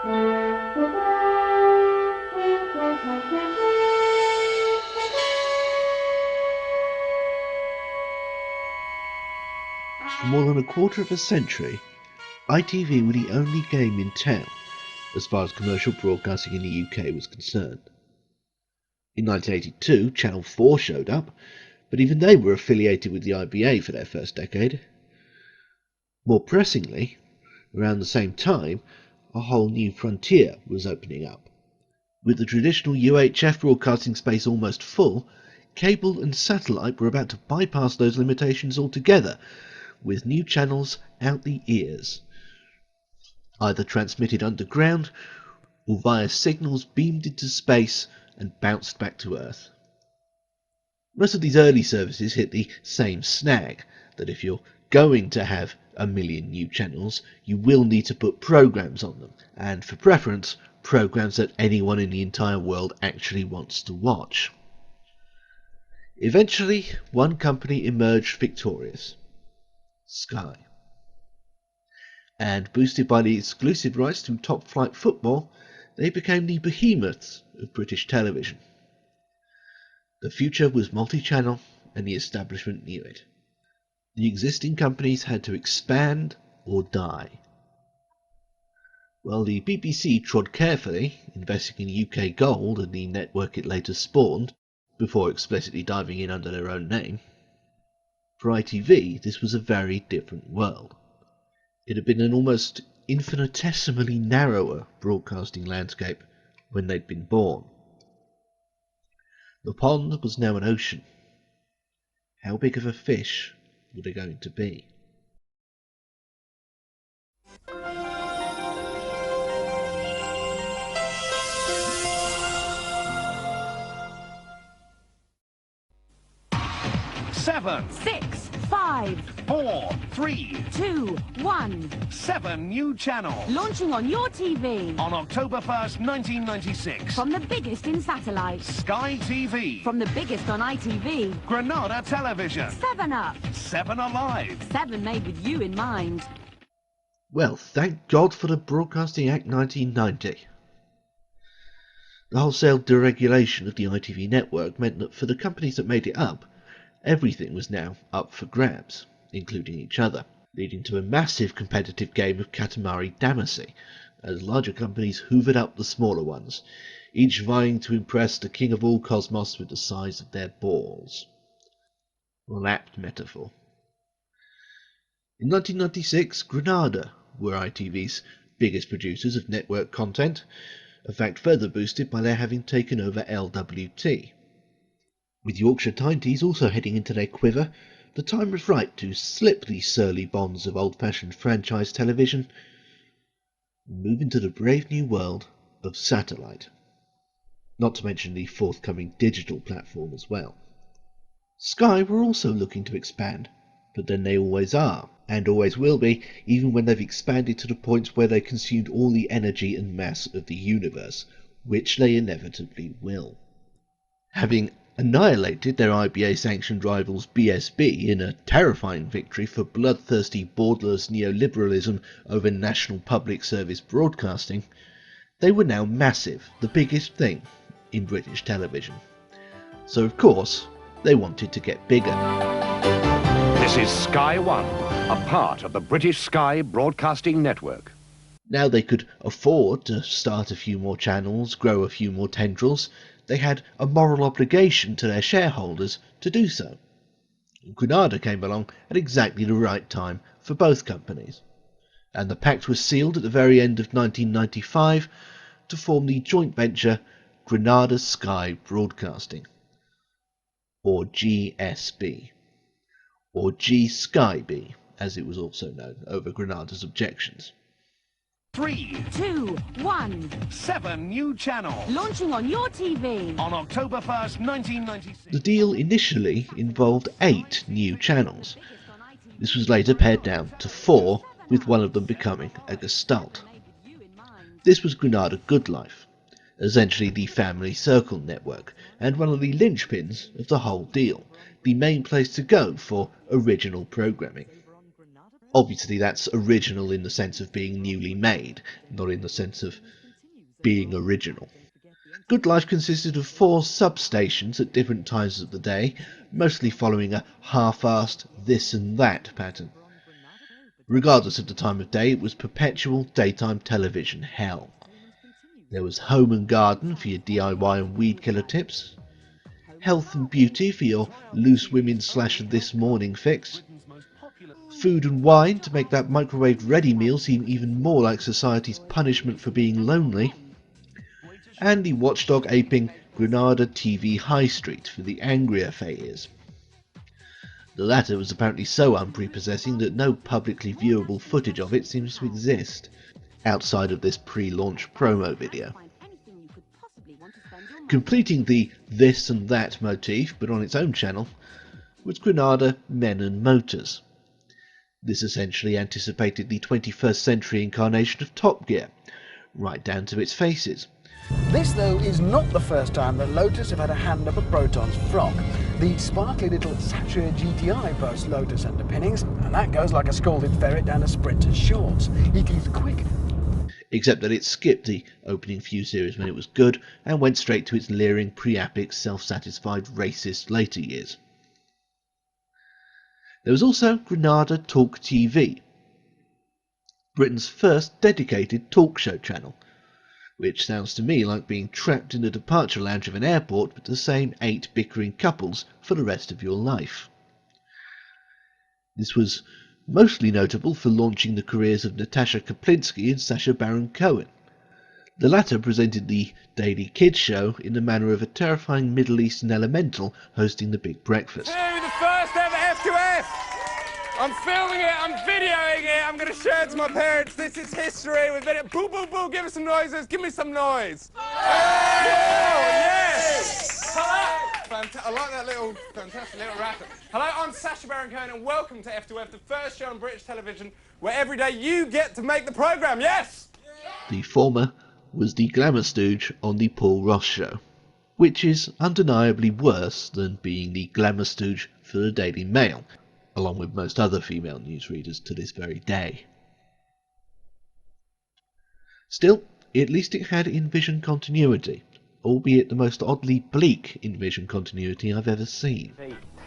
For more than a quarter of a century, ITV were the only game in town as far as commercial broadcasting in the UK was concerned. In 1982, Channel 4 showed up, but even they were affiliated with the IBA for their first decade. More pressingly, around the same time, a whole new frontier was opening up. With the traditional UHF broadcasting space almost full, cable and satellite were about to bypass those limitations altogether, with new channels out the ears, either transmitted underground or via signals beamed into space and bounced back to Earth. Most of these early services hit the same snag, that if you're going to have a million new channels, you will need to put programs on them, and for preference, programs that anyone in the entire world actually wants to watch. Eventually, one company emerged victorious: Sky. And boosted by the exclusive rights to top-flight football, they became the behemoths of British television. The future was multi-channel, and the establishment knew it. The existing companies had to expand or die. While the BBC trod carefully, investing in UK Gold and the network it later spawned, before explicitly diving in under their own name, for ITV this was a very different world. It had been an almost infinitesimally narrower broadcasting landscape when they'd been born. The pond was now an ocean. How big of a fish were they going to be? Seven, 6, 5, 4, 3, 2, 1. 7 new channels. Launching on your TV. On October 1st, 1996. From the biggest in satellite. Sky TV. From the biggest on ITV. Granada Television. 7 Up. 7 Alive. 7 made with you in mind. Well, thank God for the Broadcasting Act 1990. The wholesale deregulation of the ITV network meant that for the companies that made it up, everything was now up for grabs, including each other, leading to a massive competitive game of Katamari Damacy, as larger companies hoovered up the smaller ones, each vying to impress the king of all cosmos with the size of their balls. Well, apt metaphor. In 1996, Granada were ITV's biggest producers of network content, a fact further boosted by their having taken over LWT. With Yorkshire Tidies also heading into their quiver, the time was right to slip the surly bonds of old-fashioned franchise television and move into the brave new world of satellite. Not to mention the forthcoming digital platform as well. Sky were also looking to expand, but then they always are, and always will be, even when they've expanded to the point where they consumed all the energy and mass of the universe, which they inevitably will. Having annihilated their IBA-sanctioned rivals BSB in a terrifying victory for bloodthirsty borderless neoliberalism over national public service broadcasting, they were now massive, the biggest thing in British television. So of course, they wanted to get bigger. This is Sky One, a part of the British Sky Broadcasting Network. Now they could afford to start a few more channels, grow a few more tendrils. They had a moral obligation to their shareholders to do so. Granada came along at exactly the right time for both companies, and the pact was sealed at the very end of 1995 to form the joint venture Granada Sky Broadcasting, or GSB, or G-Sky-B, as it was also known over Granada's objections. 3, 2, 1. 7 new channels. Launching on your TV. On October 1st, 1996. The deal initially involved 8 new channels. This was later pared down to 4, with one of them becoming a gestalt. This was Granada Good Life, essentially the family circle network, and one of the linchpins of the whole deal, the main place to go for original programming. Obviously that's original in the sense of being newly made, not in the sense of being original. Good Life consisted of 4 substations at different times of the day, mostly following a half-assed this and that pattern. Regardless of the time of day, it was perpetual daytime television hell. There was Home and Garden for your DIY and weed killer tips, Health and Beauty for your loose women / this morning fix, Food and Wine to make that microwave ready meal seem even more like society's punishment for being lonely, and the watchdog aping Granada TV High Street for the angrier failures. The latter was apparently so unprepossessing that no publicly viewable footage of it seems to exist, outside of this pre-launch promo video. Completing the this and that motif, but on its own channel, was Granada Men and Motors. This essentially anticipated the 21st century incarnation of Top Gear, right down to its faces. This, though, is not the first time that Lotus have had a hand up a Proton's frock. The sparkly little Satria GTI boasts Lotus underpinnings, and that goes like a scalded ferret down a sprinter's shorts. It is quick. Except that it skipped the opening few series when it was good, and went straight to its leering, pre-epic, self-satisfied, racist later years. There was also Granada Talk TV, Britain's first dedicated talk show channel, which sounds to me like being trapped in the departure lounge of an airport with the same 8 bickering couples for the rest of your life. This was mostly notable for launching the careers of Natasha Kaplinsky and Sacha Baron Cohen. The latter presented the Daily Kids show in the manner of a terrifying Middle Eastern elemental hosting the Big Breakfast. The first ever F2F! I'm filming it, I'm videoing it, I'm going to show it to my parents. This is history. We've been boo, boo, boo, give us some noises, give me some noise. Oh, yes! Hello! I like that little, fantastic little ratter. Hello, I'm Sacha Baron Cohen and welcome to F2F, the first show on British television where every day you get to make the programme, yes? The former was the Glamour Stooge on the Paul Ross show, which is undeniably worse than being the Glamour Stooge for the Daily Mail, along with most other female newsreaders to this very day. Still, at least it had in-vision continuity, albeit the most oddly bleak in-vision continuity I've ever seen.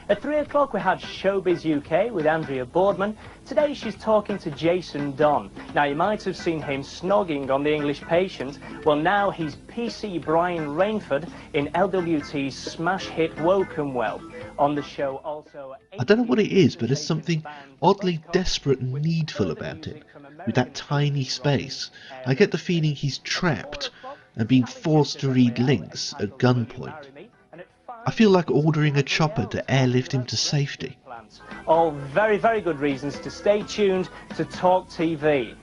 At 3 o'clock we had Showbiz UK with Andrea Boardman. Today she's talking to Jason Don. Now you might have seen him snogging on The English Patient. Well, now he's PC Brian Rainford in LWT's smash hit Woken Well. On the show also... I don't know what it is, but there's something oddly desperate and needful about it. With that tiny space, I get the feeling he's trapped and being forced to read links at gunpoint. I feel like ordering a chopper to airlift him to safety. All very, very good reasons to stay tuned to Talk TV.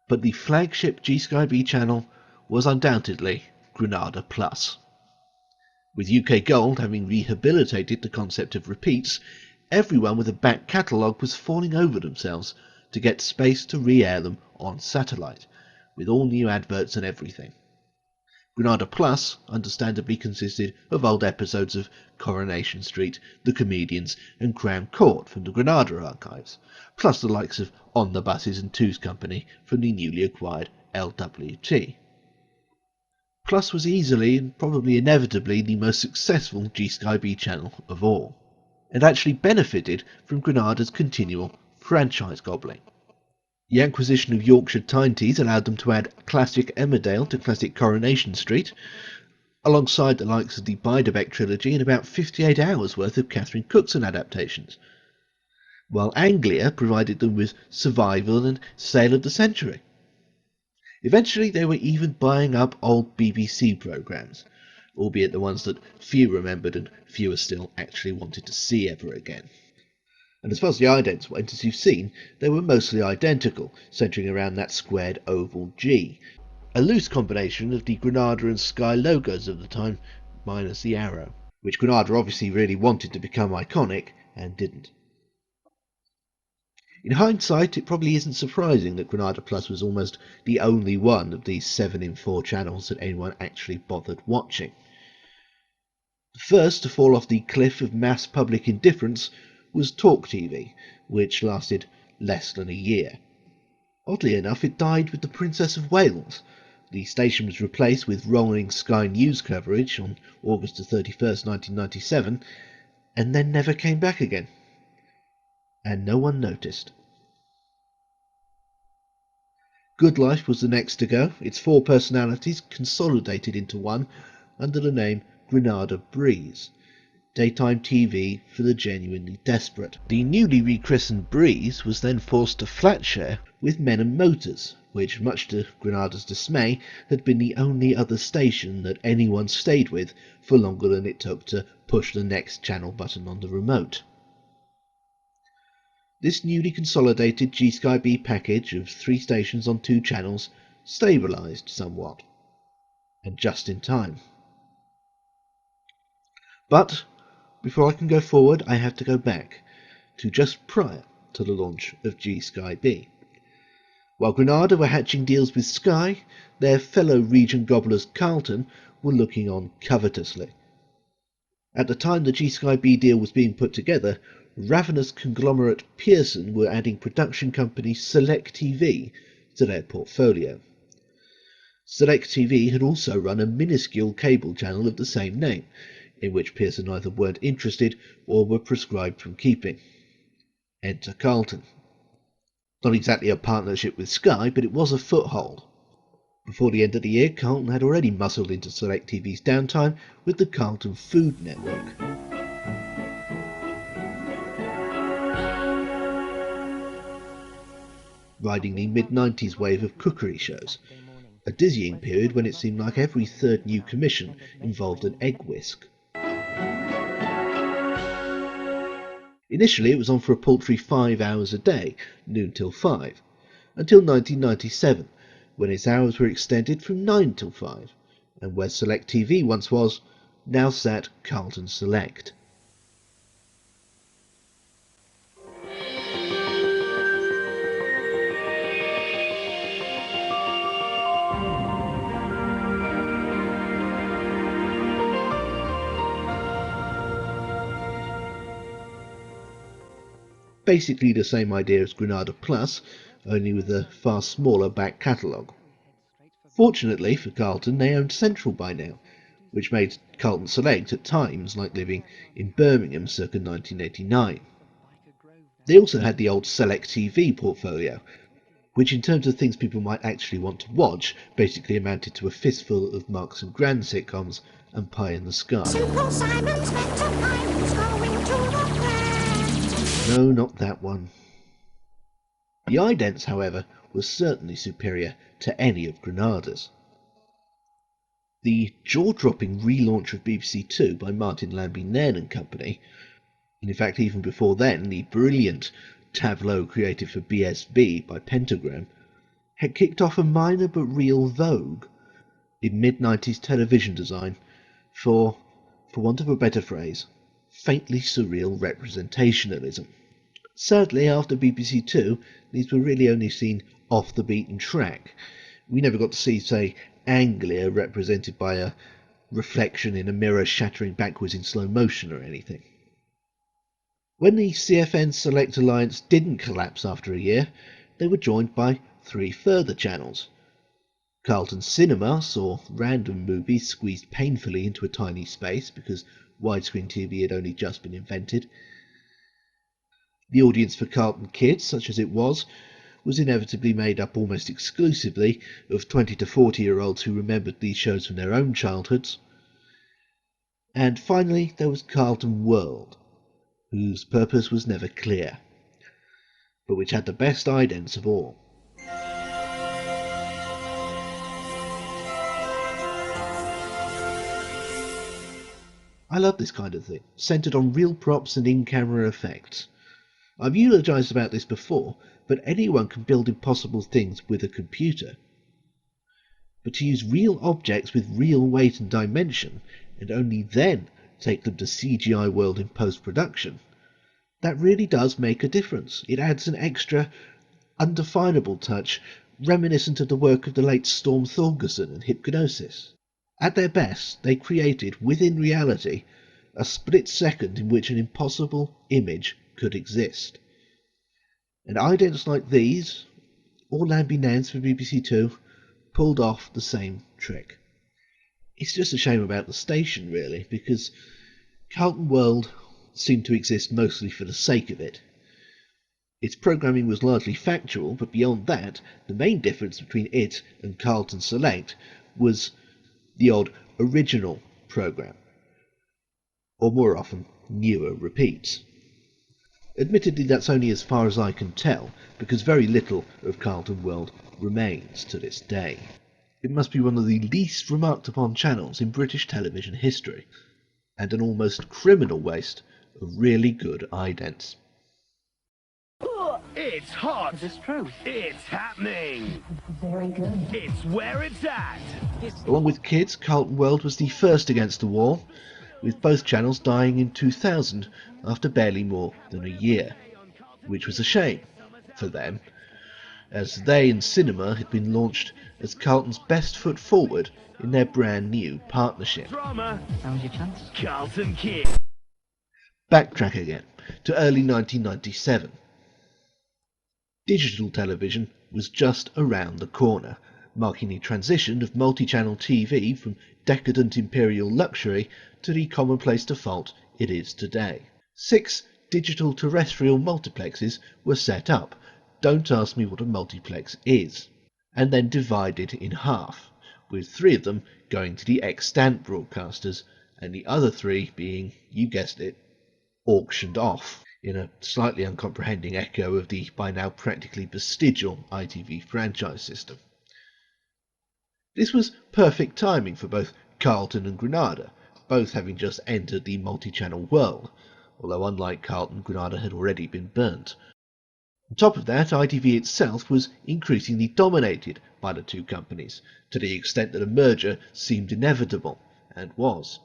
But the flagship G-Sky B channel was undoubtedly Granada Plus. With UK Gold having rehabilitated the concept of repeats, everyone with a back catalogue was falling over themselves to get space to re-air them on satellite, with all new adverts and everything. Granada Plus understandably consisted of old episodes of Coronation Street, The Comedians and Crown Court from the Granada archives, plus the likes of On the Buses and Two's Company from the newly acquired LWT. Plus was easily and probably inevitably the most successful G-Sky B channel of all, and actually benefited from Granada's continual franchise gobbling. The acquisition of Yorkshire Tyne Teas allowed them to add classic Emmerdale to classic Coronation Street, alongside the likes of the Beiderbecke trilogy and about 58 hours worth of Catherine Cookson adaptations, while Anglia provided them with Survival and Sale of the Century. Eventually they were even buying up old BBC programmes, albeit the ones that few remembered and fewer still actually wanted to see ever again. And as far as the idents went, as you've seen, they were mostly identical, centring around that squared oval G, a loose combination of the Granada and Sky logos of the time, minus the arrow, which Granada obviously really wanted to become iconic, and didn't. In hindsight, it probably isn't surprising that Granada Plus was almost the only one of these 7 in 4 channels that anyone actually bothered watching. The first to fall off the cliff of mass public indifference was Talk TV, which lasted less than a year. Oddly enough, it died with the Princess of Wales. The station was replaced with rolling Sky News coverage on August 31st, 1997, and then never came back again. And no one noticed. Good Life was the next to go, its 4 personalities consolidated into one under the name Granada Breeze. Daytime TV for the genuinely desperate. The newly rechristened Breeze was then forced to flatshare with Men and Motors, which, much to Granada's dismay, had been the only other station that anyone stayed with for longer than it took to push the next channel button on the remote. This newly consolidated G-Sky B package of 3 stations on 2 channels stabilised somewhat, and just in time. But before I can go forward, I have to go back to just prior to the launch of G-Sky B. While Granada were hatching deals with Sky, their fellow region gobblers Carlton were looking on covetously. At the time the G-Sky B deal was being put together, ravenous conglomerate Pearson were adding production company Select TV to their portfolio. Select TV had also run a minuscule cable channel of the same name, in which Pearson either weren't interested or were prescribed from keeping. Enter Carlton. Not exactly a partnership with Sky, but it was a foothold. Before the end of the year, Carlton had already muscled into Select TV's downtime with the Carlton Food Network. Riding the mid-90s wave of cookery shows, a dizzying period when it seemed like every third new commission involved an egg whisk. Initially it was on for a paltry 5 hours a day, noon till 5, until 1997, when its hours were extended from 9 till 5, and where Select TV once was, now sat Carlton Select. Basically the same idea as Granada Plus, only with a far smaller back catalogue. Fortunately for Carlton, they owned Central by now, which made Carlton Select at times like living in Birmingham circa 1989. They also had the old Select TV portfolio, which in terms of things people might actually want to watch, basically amounted to a fistful of Marks and Grand sitcoms and Pie in the Sky. Simple Simon's Pet Iron's going to the fair. No, not that one. The idents, however, was certainly superior to any of Granada's. The jaw-dropping relaunch of BBC Two by Martin Lambie Nairn and Company, and in fact even before then the brilliant tableau created for BSB by Pentagram, had kicked off a minor but real vogue in mid-90s television design for want of a better phrase, faintly surreal representationalism. Sadly, after BBC Two, these were really only seen off the beaten track. We never got to see, say, Anglia represented by a reflection in a mirror shattering backwards in slow motion or anything. When the CFN Select Alliance didn't collapse after a year, they were joined by 3 further channels. Carlton Cinema saw random movies squeezed painfully into a tiny space because widescreen TV had only just been invented. The audience for Carlton Kids, such as it was inevitably made up almost exclusively of 20 to 40-year-olds who remembered these shows from their own childhoods. And finally there was Carlton World, whose purpose was never clear, but which had the best idents of all. I love this kind of thing, centred on real props and in-camera effects. I've eulogised about this before, but anyone can build impossible things with a computer. But to use real objects with real weight and dimension, and only then take them to CGI world in post-production, that really does make a difference. It adds an extra, undefinable touch, reminiscent of the work of the late Storm Thorgerson and Hypnosis. At their best, they created, within reality, a split second in which an impossible image could exist. And idents like these, or Lambie Nance for BBC Two, pulled off the same trick. It's just a shame about the station, really, because Carlton World seemed to exist mostly for the sake of it. Its programming was largely factual, but beyond that, the main difference between it and Carlton Select was the odd original programme, or more often, newer repeats. Admittedly, that's only as far as I can tell, because very little of Carlton World remains to this day. It must be one of the least remarked upon channels in British television history, and an almost criminal waste of really good idents. It's hot. Is this true? It's happening. Very good. It's where it's at. Along with Kids, Carlton World was the first against the wall, with both channels dying in 2000 after barely more than a year, which was a shame for them, as they and cinema had been launched as Carlton's best foot forward in their brand new partnership. Drama. Now's your chance. Carlton Kid. Backtrack again to early 1997. Digital television was just around the corner, marking the transition of multi-channel TV from decadent imperial luxury to the commonplace default it is today. 6 digital terrestrial multiplexes were set up. Don't ask me what a multiplex is. And then divided in half, with 3 of them going to the extant broadcasters, and the other 3 being, you guessed it, auctioned off, in a slightly uncomprehending echo of the by now practically vestigial ITV franchise system. This was perfect timing for both Carlton and Granada, both having just entered the multi-channel world, although unlike Carlton, Granada had already been burnt. On top of that, ITV itself was increasingly dominated by the 2 companies, to the extent that a merger seemed inevitable, and was.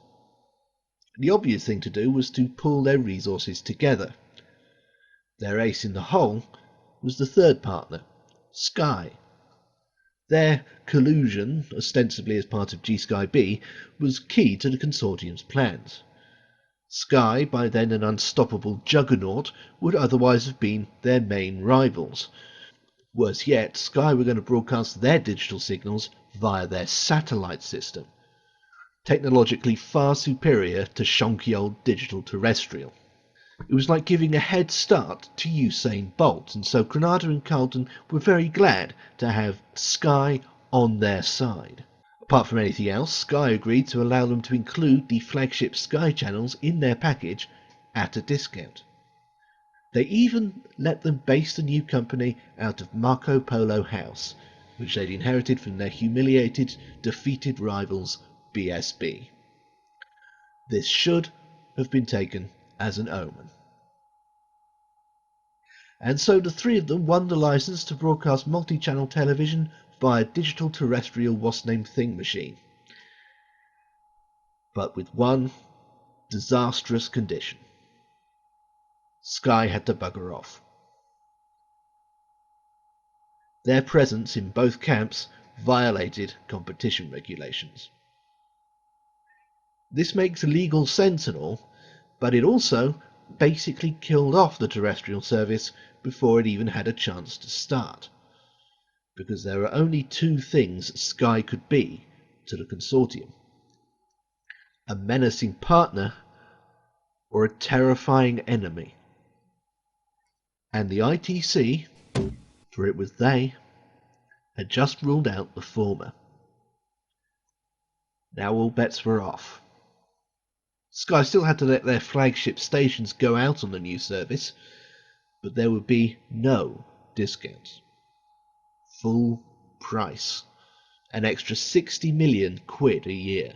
The obvious thing to do was to pool their resources together. Their ace in the hole was the third partner, Sky. Their collusion, ostensibly as part of G-Sky B, was key to the consortium's plans. Sky, by then an unstoppable juggernaut, would otherwise have been their main rivals. Worse yet, Sky were going to broadcast their digital signals via their satellite system, technologically far superior to shonky old digital terrestrial. It was like giving a head start to Usain Bolt, and so Granada and Carlton were very glad to have Sky on their side. Apart from anything else, Sky agreed to allow them to include the flagship Sky channels in their package at a discount. They even let them base the new company out of Marco Polo House, which they'd inherited from their humiliated, defeated rivals BSB. This should have been taken as an omen. And so the 3 of them won the license to broadcast multi-channel television via digital terrestrial what's-named thing machine. But with one disastrous condition. Sky had to bugger off. Their presence in both camps violated competition regulations. This makes legal sense and all, but it also basically killed off the terrestrial service before it even had a chance to start. Because there are only 2 things Sky could be to the consortium: a menacing partner or a terrifying enemy. And the ITC, for it was they, had just ruled out the former. Now all bets were off. Sky still had to let their flagship stations go out on the new service, but there would be no discounts. Full price. An extra 60 million quid a year.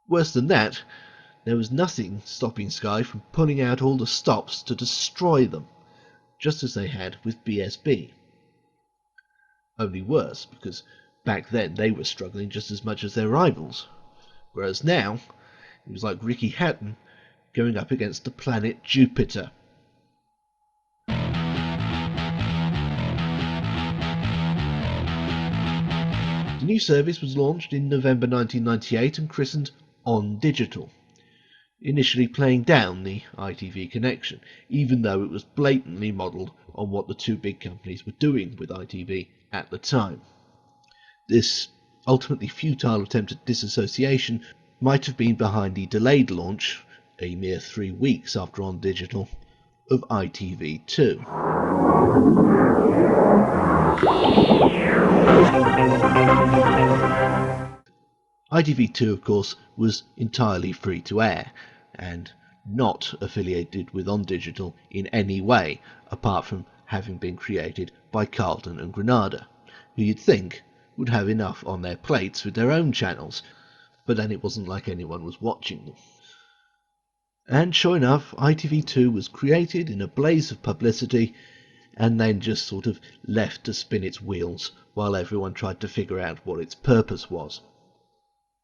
Worse than that, there was nothing stopping Sky from pulling out all the stops to destroy them, just as they had with BSB. Only worse, because back then they were struggling just as much as their rivals, whereas now it was like Ricky Hatton going up against the planet Jupiter. The new service was launched in November 1998 and christened On Digital. initially playing down the ITV connection, even though it was blatantly modelled on what the two big companies were doing with ITV at the time. This ultimately futile attempt at disassociation might have been behind the delayed launch, a mere 3 weeks after On Digital, of ITV2. ITV2, of course, was entirely free to air, and not affiliated with On Digital in any way, apart from having been created by Carlton and Granada, who you'd think would have enough on their plates with their own channels, but then it wasn't like anyone was watching them. And sure enough, ITV2 was created in a blaze of publicity and then just sort of left to spin its wheels while everyone tried to figure out what its purpose was.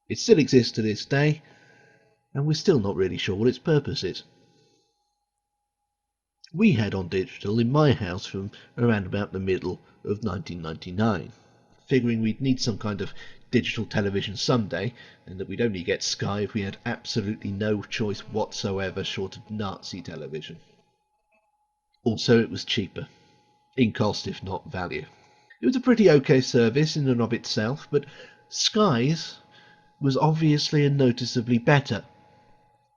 It still exists to this day, and we're still not really sure what its purpose is. We had On Digital in my house from around about the middle of 1999, figuring we'd need some kind of digital television someday, and that we'd only get Sky if we had absolutely no choice whatsoever short of Nazi television. Also, it was cheaper, in cost if not value. It was a pretty okay service in and of itself, but Sky's was obviously and noticeably better.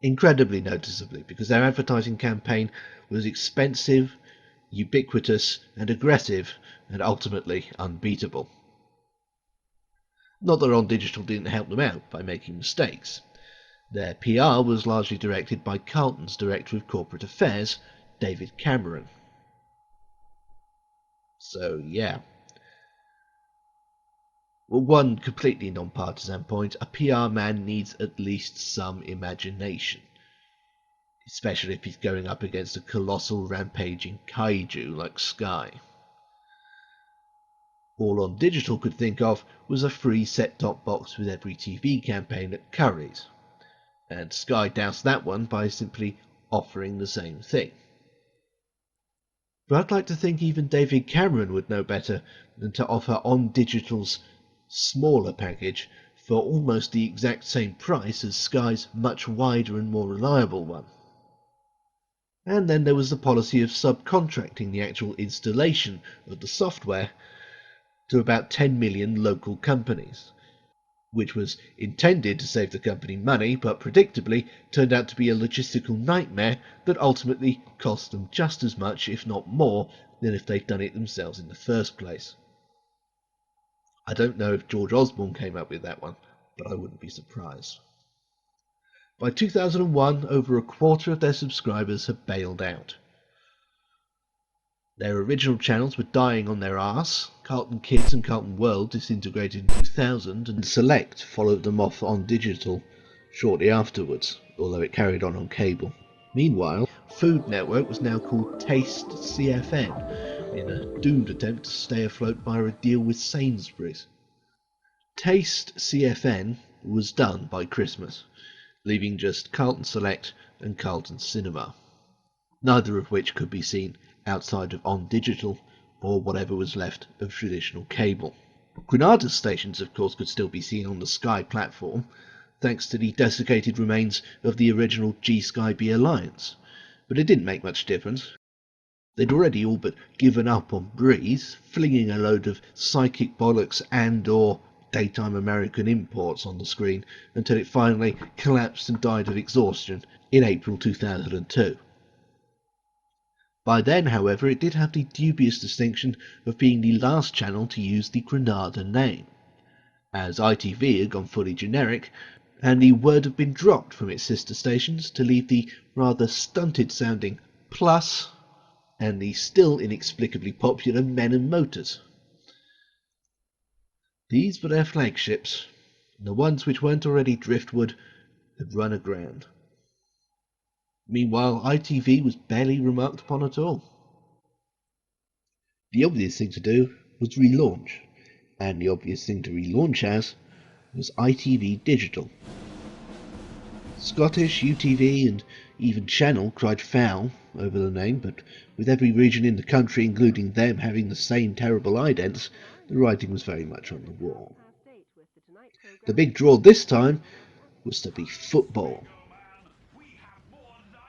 Incredibly noticeably, because their advertising campaign was expensive, ubiquitous and aggressive, and ultimately unbeatable. Not that On Digital didn't help them out by making mistakes. Their PR was largely directed by Carlton's Director of Corporate Affairs, David Cameron. So, yeah. Well, one completely non-partisan point, a PR man needs at least some imagination. Especially if he's going up against a colossal rampaging kaiju like Sky. All On Digital could think of was a free set-top box with every TV campaign at Curry's, and Sky doused that one by simply offering the same thing. But I'd like to think even David Cameron would know better than to offer On Digital's smaller package for almost the exact same price as Sky's much wider and more reliable one. And then there was the policy of subcontracting the actual installation of the software to about 10 million local companies, which was intended to save the company money, but predictably turned out to be a logistical nightmare that ultimately cost them just as much, if not more, than if they'd done it themselves in the first place. I don't know if George Osborne came up with that one, but I wouldn't be surprised. By 2001, over a quarter of their subscribers had bailed out. Their original channels were dying on their arse. Carlton Kids and Carlton World disintegrated in 2000, and Select followed them off On Digital shortly afterwards, although it carried on cable. Meanwhile, Food Network was now called Taste CFN, in a doomed attempt to stay afloat via a deal with Sainsbury's. Taste CFN was done by Christmas, leaving just Carlton Select and Carlton Cinema, neither of which could be seen outside of On Digital or whatever was left of traditional cable. Granada's stations, of course, could still be seen on the Sky platform, thanks to the desiccated remains of the original G-Sky-B alliance, but it didn't make much difference. They'd already all but given up on Breeze, flinging a load of psychic bollocks and/or daytime American imports on the screen until it finally collapsed and died of exhaustion in April 2002. By then, however, it did have the dubious distinction of being the last channel to use the Granada name, as ITV had gone fully generic, and the word had been dropped from its sister stations to leave the rather stunted-sounding Plus and the still inexplicably popular Men and Motors. These were their flagships, and the ones which weren't already driftwood had run aground. Meanwhile, ITV was barely remarked upon at all. The obvious thing to do was relaunch, and the obvious thing to relaunch as was ITV Digital. Scottish, UTV and even Channel cried foul over the name, but with every region in the country, including them, having the same terrible idents, the writing was very much on the wall. The big draw this time was to be football.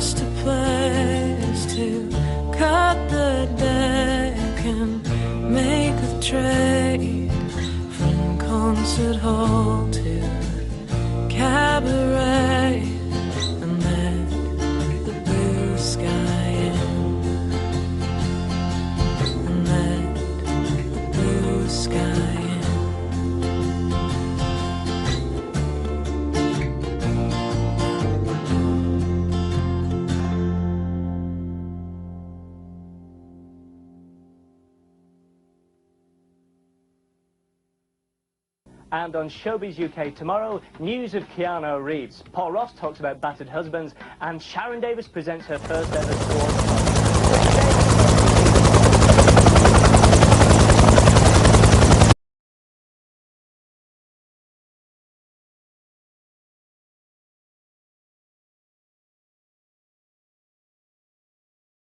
just a place to cut the deck and make a trade from concert hall to cabaret and let the blue sky in and let the blue sky in. And on Showbiz UK tomorrow, news of Keanu Reeves. Paul Ross talks about battered husbands, and Sharon Davis presents her first ever tour.